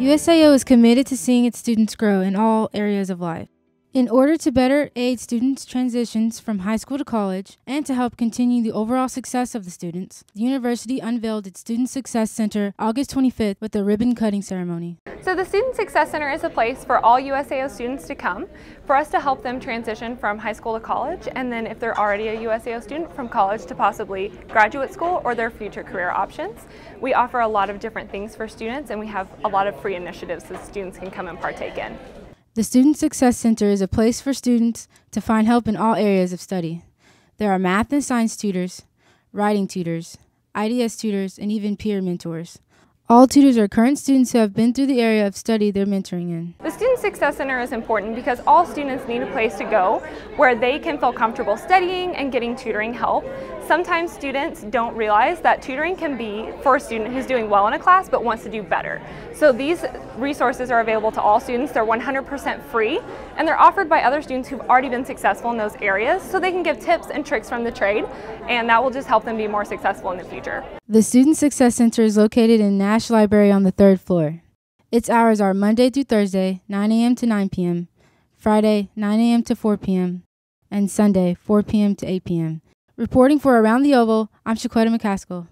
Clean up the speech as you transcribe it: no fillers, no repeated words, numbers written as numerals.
USAO is committed to seeing its students grow in all areas of life. In order to better aid students' transitions from high school to college and to help continue the overall success of the students, the university unveiled its Student Success Center August 25th with a ribbon-cutting ceremony. So the Student Success Center is a place for all USAO students to come for us to help them transition from high school to college, and then if they're already a USAO student, from college to possibly graduate school or their future career options. We offer a lot of different things for students, and we have a lot of free initiatives that students can come and partake in. The Student Success Center is a place for students to find help in all areas of study. There are math and science tutors, writing tutors, IDS tutors, and even peer mentors. All tutors are current students who have been through the area of study they're mentoring in. The Student Success Center is important because all students need a place to go where they can feel comfortable studying and getting tutoring help. Sometimes students don't realize that tutoring can be for a student who's doing well in a class but wants to do better. So these resources are available to all students. They're 100% free, and they're offered by other students who've already been successful in those areas, so they can give tips and tricks from the trade, and that will just help them be more successful in the future. The Student Success Center is located in Nash Library on the 3rd floor. Its hours are Monday through Thursday, 9 a.m. to 9 p.m., Friday, 9 a.m. to 4 p.m., and Sunday, 4 p.m. to 8 p.m. Reporting for Around the Oval, I'm Shaquetta McCaskill.